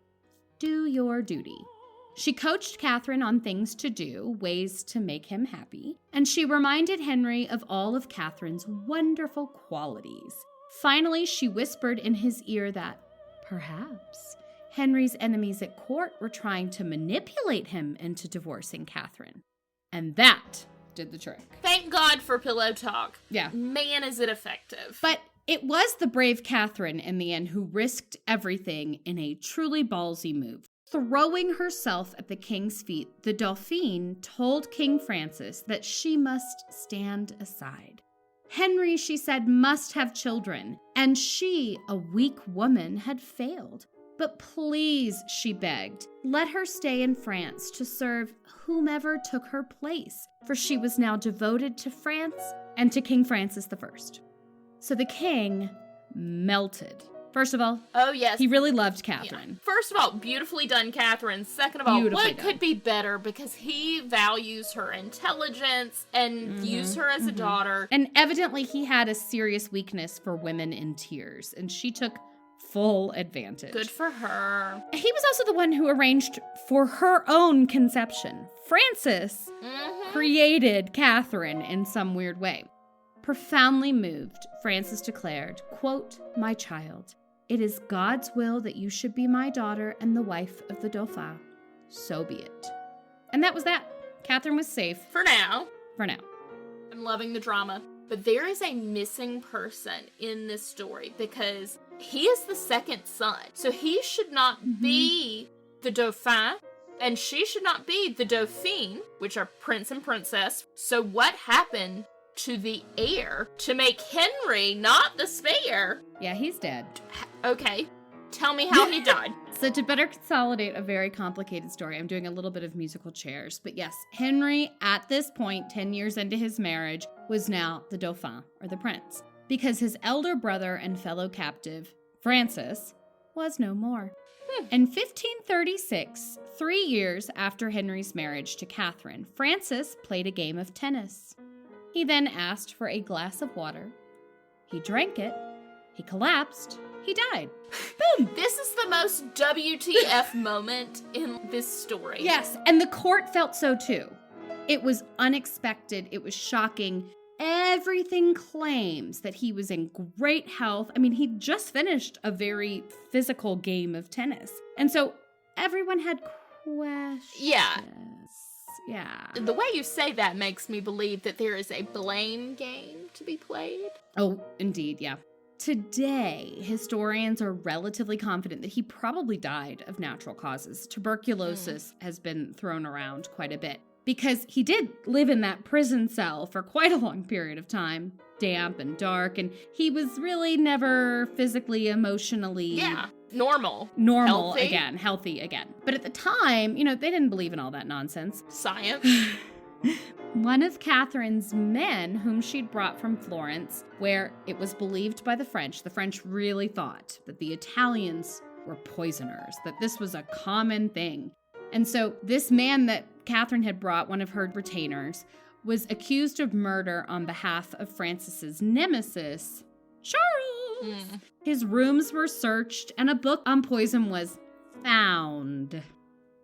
[SPEAKER 3] Do your duty. She coached Catherine on things to do, ways to make him happy, and she reminded Henry of all of Catherine's wonderful qualities. Finally, she whispered in his ear that, perhaps, Henry's enemies at court were trying to manipulate him into divorcing Catherine. And that did the trick.
[SPEAKER 2] Thank God for pillow talk.
[SPEAKER 3] Yeah.
[SPEAKER 2] Man, is it effective.
[SPEAKER 3] But it was the brave Catherine in the end who risked everything in a truly ballsy move. Throwing herself at the king's feet, the Dauphine told King Francis that she must stand aside. Henry, she said, must have children, and she, a weak woman, had failed. But please, she begged, let her stay in France to serve whomever took her place, for she was now devoted to France and to King Francis I. So the king melted. First of all,
[SPEAKER 2] Oh, yes.
[SPEAKER 3] he really loved
[SPEAKER 2] Yeah.
[SPEAKER 3] Catherine.
[SPEAKER 2] First of all, beautifully done, Catherine. Second of all,
[SPEAKER 3] Beautifully
[SPEAKER 2] what
[SPEAKER 3] done.
[SPEAKER 2] could be better? Because he values her intelligence and views her as a daughter.
[SPEAKER 3] And evidently he had a serious weakness for women in tears, and she took full advantage.
[SPEAKER 2] Good for her.
[SPEAKER 3] He was also the one who arranged for her own conception. Francis created Catherine in some weird way. Profoundly moved, Francis declared, quote, "My child, it is God's will that you should be my daughter and the wife of the Dauphin. So be it." And that was that. Catherine was safe
[SPEAKER 2] For now.
[SPEAKER 3] for now.
[SPEAKER 2] I'm loving the drama. But there is a missing person in this story because he is the second son. So he should not be the Dauphin, and she should not be the Dauphine, which are prince and princess. So what happened to the heir to make Henry not the spare?
[SPEAKER 3] Yeah, he's dead.
[SPEAKER 2] Okay, tell me how he died.
[SPEAKER 3] So to better consolidate a very complicated story, I'm doing a little bit of musical chairs. But yes, Henry, at this point, 10 years into his marriage, was now the Dauphin, or the prince, because his elder brother and fellow captive, Francis, was no more. In 1536, 3 years after Henry's marriage to Catherine, Francis played a game of tennis. He then asked for a glass of water. He drank it. He collapsed. He died. Boom!
[SPEAKER 2] This is the most WTF moment in this story.
[SPEAKER 3] Yes, and the court felt so too. It was unexpected. It was shocking. Everything claims that he was in great health. I mean, he just finished a very physical game of tennis. And so everyone had questions.
[SPEAKER 2] Yeah.
[SPEAKER 3] Yeah.
[SPEAKER 2] The way you say that makes me believe that there is a blame game to be played.
[SPEAKER 3] Oh, indeed, yeah. Today, historians are relatively confident that he probably died of natural causes. Tuberculosis has been thrown around quite a bit because he did live in that prison cell for quite a long period of time, damp and dark, and he was really never physically, emotionally
[SPEAKER 2] normal
[SPEAKER 3] healthy again. But at the time, they didn't believe in all that nonsense.
[SPEAKER 2] Science.
[SPEAKER 3] One of Catherine's men, whom she'd brought from Florence, where it was believed by the French really thought that the Italians were poisoners, that this was a common thing. And so this man that Catherine had brought, one of her retainers, was accused of murder on behalf of Francis's nemesis, Charles. His rooms were searched and a book on poison was found.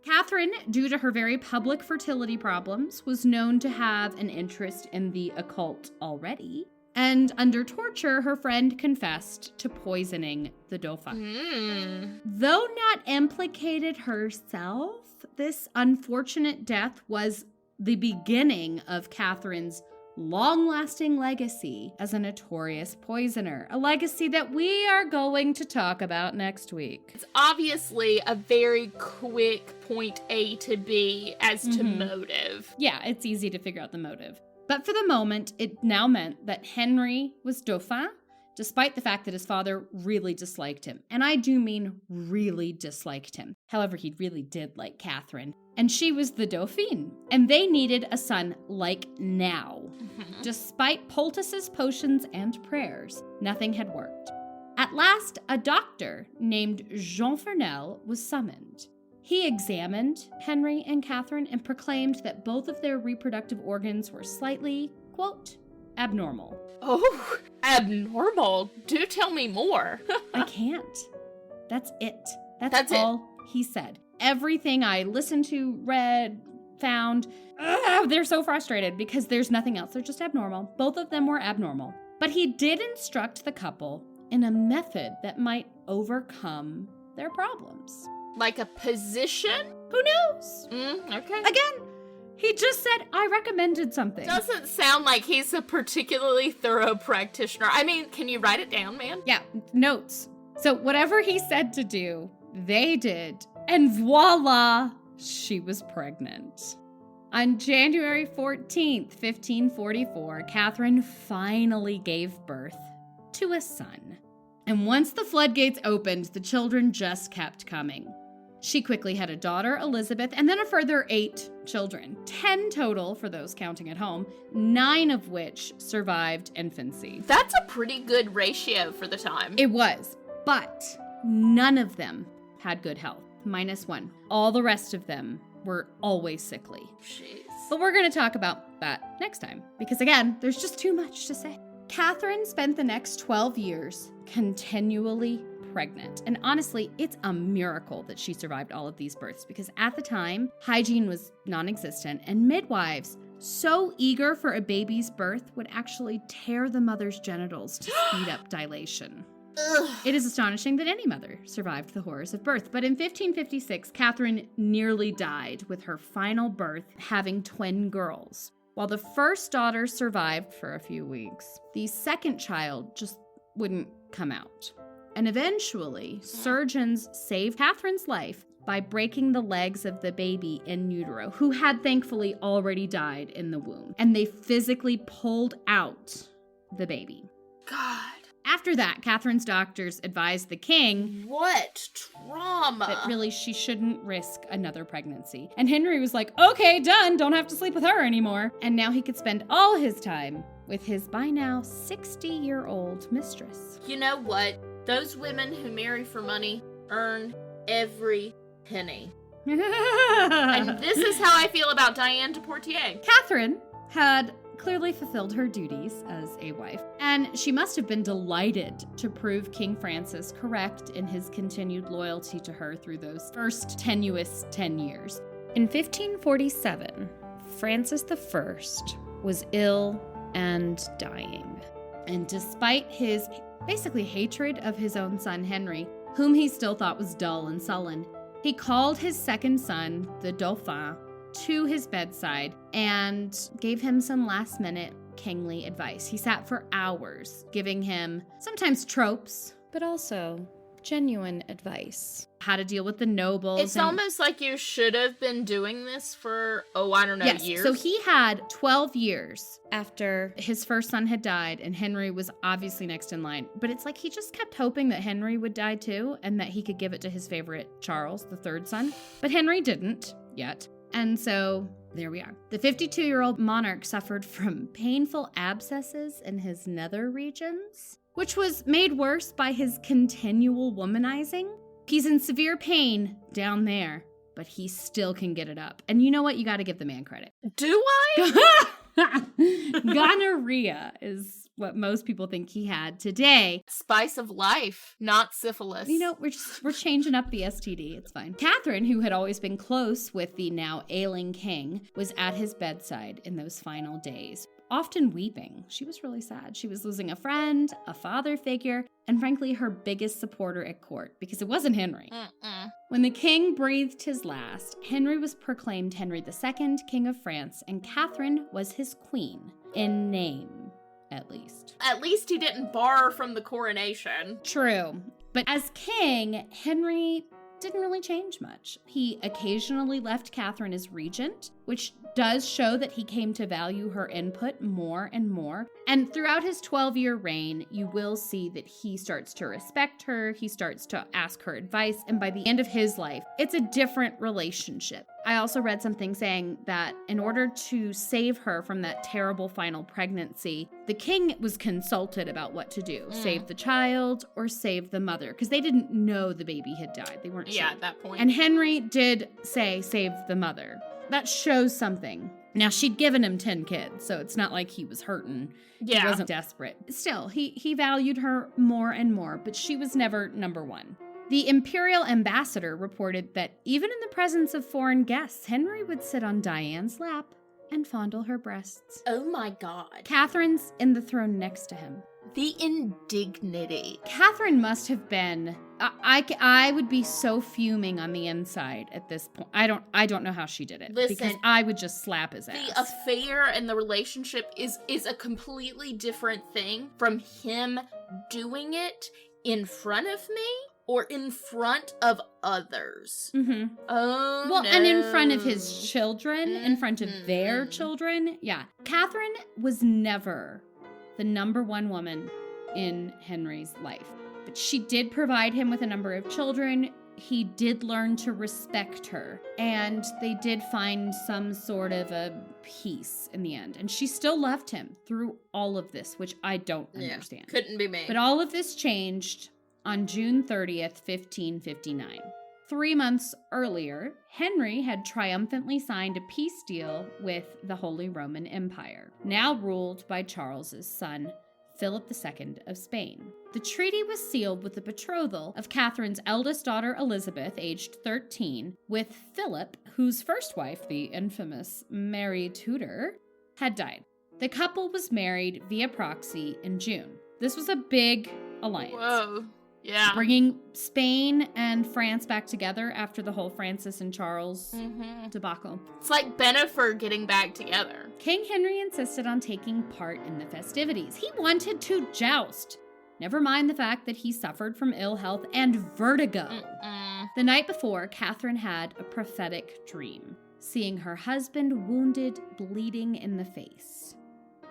[SPEAKER 3] Catherine, due to her very public fertility problems, was known to have an interest in the occult already. And under torture, her friend confessed to poisoning the Dauphin. Though not implicated herself, this unfortunate death was the beginning of Catherine's long-lasting legacy as a notorious poisoner, a legacy that we are going to talk about next week.
[SPEAKER 2] It's obviously a very quick point A to B as to motive.
[SPEAKER 3] Yeah, it's easy to figure out the motive. But for the moment, it now meant that Henry was Dauphin, despite the fact that his father really disliked him. And I do mean really disliked him. However, he really did like Catherine. And she was the Dauphine. And they needed a son like now. Despite poultices, potions, and prayers, nothing had worked. At last, a doctor named Jean Fernel was summoned. He examined Henry and Catherine and proclaimed that both of their reproductive organs were slightly, quote, abnormal.
[SPEAKER 2] Oh, abnormal. Do tell me more.
[SPEAKER 3] I can't. That's it. That's all he said. Everything I listened to, read, found, they're so frustrated because there's nothing else. They're just abnormal. Both of them were abnormal. But he did instruct the couple in a method that might overcome their problems.
[SPEAKER 2] Like a position?
[SPEAKER 3] Who knows?
[SPEAKER 2] Okay.
[SPEAKER 3] Again, he just said, I recommended something.
[SPEAKER 2] Doesn't sound like he's a particularly thorough practitioner. I mean, can you write it down, man?
[SPEAKER 3] Yeah, notes. So whatever he said to do, they did. And voila, she was pregnant. On January 14th, 1544, Catherine finally gave birth to a son. And once the floodgates opened, the children just kept coming. She quickly had a daughter, Elizabeth, and then a further 8 children. 10 total for those counting at home, 9 of which survived infancy.
[SPEAKER 2] That's a pretty good ratio for the time.
[SPEAKER 3] It was. But none of them had good health, -1. All the rest of them were always sickly.
[SPEAKER 2] Jeez.
[SPEAKER 3] But we're going to talk about that next time, because again, there's just too much to say. Catherine spent the next 12 years continually pregnant. And honestly, it's a miracle that she survived all of these births, because at the time, hygiene was non-existent, and midwives, so eager for a baby's birth, would actually tear the mother's genitals to speed up dilation.
[SPEAKER 2] Ugh.
[SPEAKER 3] It is astonishing that any mother survived the horrors of birth. But in 1556, Catherine nearly died with her final birth, having twin girls. While the first daughter survived for a few weeks, the second child just wouldn't come out. And eventually, surgeons saved Catherine's life by breaking the legs of the baby in utero, who had thankfully already died in the womb. And they physically pulled out the baby.
[SPEAKER 2] God.
[SPEAKER 3] After that, Catherine's doctors advised the king
[SPEAKER 2] What trauma.
[SPEAKER 3] that really she shouldn't risk another pregnancy. And Henry was like, okay, done, don't have to sleep with her anymore. And now he could spend all his time with his by now 60-year-old mistress.
[SPEAKER 2] You know what? Those women who marry for money earn every penny. And this is how I feel about Diane de Poitiers.
[SPEAKER 3] Catherine had clearly fulfilled her duties as a wife, and she must have been delighted to prove King Francis correct in his continued loyalty to her through those first tenuous 10 years. In 1547, Francis I was ill and dying. And despite his basically hatred of his own son Henry, whom he still thought was dull and sullen, he called his second son, the Dauphin, to his bedside and gave him some last-minute kingly advice. He sat for hours, giving him sometimes tropes, but also genuine advice. How to deal with the nobles.
[SPEAKER 2] It's almost like you should have been doing this for, I don't know, years.
[SPEAKER 3] So he had 12 years after his first son had died, and Henry was obviously next in line. But it's like he just kept hoping that Henry would die too, and that he could give it to his favorite Charles, the third son. But Henry didn't yet. And so there we are. The 52-year-old monarch suffered from painful abscesses in his nether regions, which was made worse by his continual womanizing. He's in severe pain down there, but he still can get it up. And you know what? You got to give the man credit.
[SPEAKER 2] Do I?
[SPEAKER 3] Gonorrhea is what most people think he had today.
[SPEAKER 2] Spice of life, not syphilis.
[SPEAKER 3] You know, we're changing up the STD. It's fine. Catherine, who had always been close with the now ailing king, was at his bedside in those final days, often weeping. She was really sad. She was losing a friend, a father figure, and frankly, her biggest supporter at court, because it wasn't Henry. When the king breathed his last, Henry was proclaimed Henry II, King of France, and Catherine was his queen, in name, at least.
[SPEAKER 2] At least he didn't bar from the coronation.
[SPEAKER 3] True. But as king, Henry didn't really change much. He occasionally left Catherine as regent, which does show that he came to value her input more and more. And throughout his 12-year reign, you will see that he starts to respect her, he starts to ask her advice, and by the end of his life, it's a different relationship. I also read something saying that in order to save her from that terrible final pregnancy, the king was consulted about what to do. Save the child or save the mother, because they didn't know the baby had died. They weren't sure.
[SPEAKER 2] Yeah, at that point.
[SPEAKER 3] And Henry did say save the mother. That shows something. Now, she'd given him 10 kids, so it's not like he was hurting.
[SPEAKER 2] Yeah.
[SPEAKER 3] He wasn't desperate. Still, he valued her more and more, but she was never number one. The imperial ambassador reported that even in the presence of foreign guests, Henry would sit on Diane's lap and fondle her breasts.
[SPEAKER 2] Oh my God.
[SPEAKER 3] Catherine's in the throne next to him.
[SPEAKER 2] The indignity.
[SPEAKER 3] Catherine must have been, I would be so fuming on the inside at this point. I don't know how she did it.
[SPEAKER 2] Listen,
[SPEAKER 3] because I would just slap his ass.
[SPEAKER 2] The affair and the relationship is a completely different thing from him doing it in front of me or in front of others.
[SPEAKER 3] Mm-hmm.
[SPEAKER 2] Oh,
[SPEAKER 3] well,
[SPEAKER 2] no.
[SPEAKER 3] And in front of his children, in front of their children. Yeah. Catherine was never the number one woman in Henry's life. But she did provide him with a number of children. He did learn to respect her. And they did find some sort of a peace in the end. And she still loved him through all of this, which I don't understand.
[SPEAKER 2] Couldn't be me.
[SPEAKER 3] But all of this changed on June 30th, 1559. 3 months earlier, Henry had triumphantly signed a peace deal with the Holy Roman Empire, now ruled by Charles's son, Philip II of Spain. The treaty was sealed with the betrothal of Catherine's eldest daughter Elizabeth, aged 13, with Philip, whose first wife, the infamous Mary Tudor, had died. The couple was married via proxy in June. This was a big alliance.
[SPEAKER 2] Whoa. Yeah.
[SPEAKER 3] Bringing Spain and France back together after the whole Francis and Charles debacle.
[SPEAKER 2] It's like Bennifer getting back together.
[SPEAKER 3] King Henry insisted on taking part in the festivities. He wanted to joust. Never mind the fact that he suffered from ill health and vertigo. The night before, Catherine had a prophetic dream, seeing her husband wounded, bleeding in the face.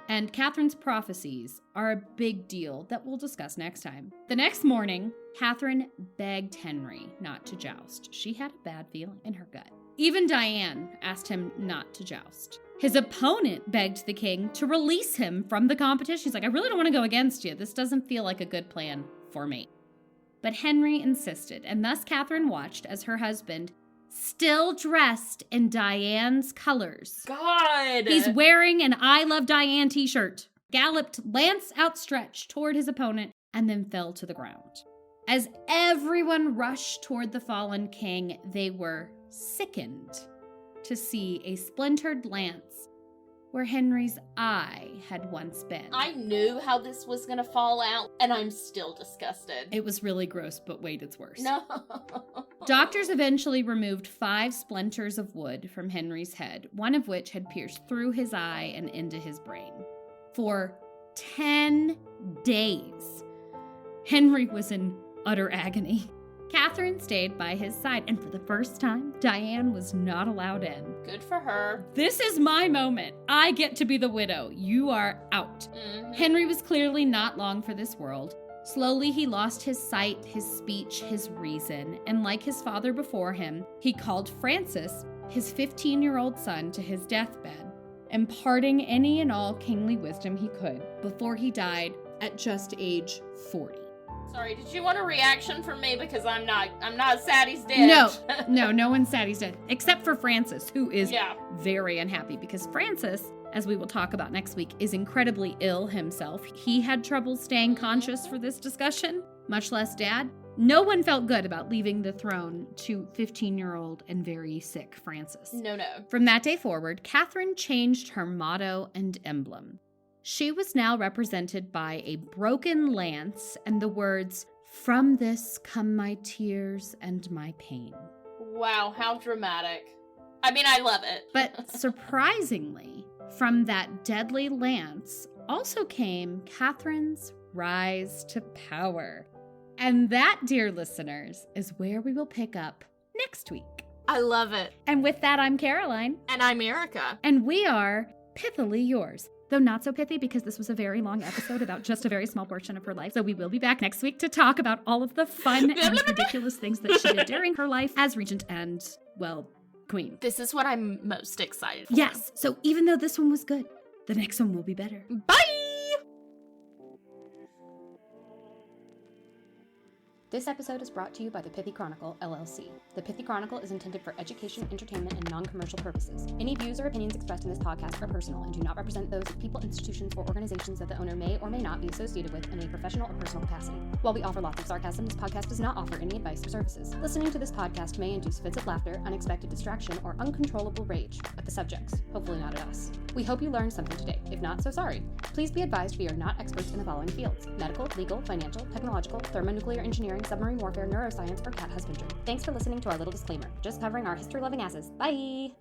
[SPEAKER 3] And Catherine's prophecies are a big deal that we'll discuss next time. The next morning, Catherine begged Henry not to joust. She had a bad feeling in her gut. Even Diane asked him not to joust. His opponent begged the king to release him from the competition. He's like, I really don't want to go against you. This doesn't feel like a good plan for me. But Henry insisted, and thus Catherine watched as her husband, still dressed in Diane's colors.
[SPEAKER 2] God!
[SPEAKER 3] He's wearing an I Love Diane t-shirt, galloped lance outstretched toward his opponent, and then fell to the ground. As everyone rushed toward the fallen king, they were sickened to see a splintered lance where Henry's eye had once been.
[SPEAKER 2] I knew how this was gonna fall out, and I'm still disgusted.
[SPEAKER 3] It was really gross, but wait, it's worse.
[SPEAKER 2] No.
[SPEAKER 3] Doctors eventually removed 5 splinters of wood from Henry's head, one of which had pierced through his eye and into his brain. For 10 days, Henry was in utter agony. Catherine stayed by his side, and for the first time, Diane was not allowed in.
[SPEAKER 2] Good for her.
[SPEAKER 3] This is my moment. I get to be the widow. You are out. Henry was clearly not long for this world. Slowly, he lost his sight, his speech, his reason, and like his father before him, he called Francis, his 15-year-old son, to his deathbed, imparting any and all kingly wisdom he could before he died at just age 40.
[SPEAKER 2] Sorry, did you want a reaction from me? Because I'm not sad he's dead.
[SPEAKER 3] No one's sad he's dead. Except for Francis, who is very unhappy because Francis, as we will talk about next week, is incredibly ill himself. He had trouble staying conscious for this discussion, much less Dad. No one felt good about leaving the throne to 15-year-old and very sick Francis.
[SPEAKER 2] No.
[SPEAKER 3] From that day forward, Catherine changed her motto and emblem. She was now represented by a broken lance and the words, "From this come my tears and my pain."
[SPEAKER 2] Wow, how dramatic. I mean, I love it.
[SPEAKER 3] But surprisingly, from that deadly lance also came Catherine's rise to power. And that, dear listeners, is where we will pick up next week.
[SPEAKER 2] I love it.
[SPEAKER 3] And with that, I'm Caroline.
[SPEAKER 2] And I'm Erica.
[SPEAKER 3] And we are pithily yours. Though not so pithy because this was a very long episode about just a very small portion of her life. So we will be back next week to talk about all of the fun and ridiculous things that she did during her life as regent and, well, queen.
[SPEAKER 2] This is what I'm most excited for.
[SPEAKER 3] Yes. So even though this one was good, the next one will be better.
[SPEAKER 2] Bye!
[SPEAKER 4] This episode is brought to you by the Pithy Chronicle, LLC. The Pithy Chronicle is intended for education, entertainment, and non-commercial purposes. Any views or opinions expressed in this podcast are personal and do not represent those of people, institutions, or organizations that the owner may or may not be associated with in a professional or personal capacity. While we offer lots of sarcasm, this podcast does not offer any advice or services. Listening to this podcast may induce fits of laughter, unexpected distraction, or uncontrollable rage at the subjects, hopefully not at us. We hope you learned something today. If not, so sorry. Please be advised we are not experts in the following fields: medical, legal, financial, technological, thermonuclear engineering, submarine warfare, neuroscience, or cat husbandry. Thanks for listening to our little disclaimer. Just covering our history-loving asses. Bye!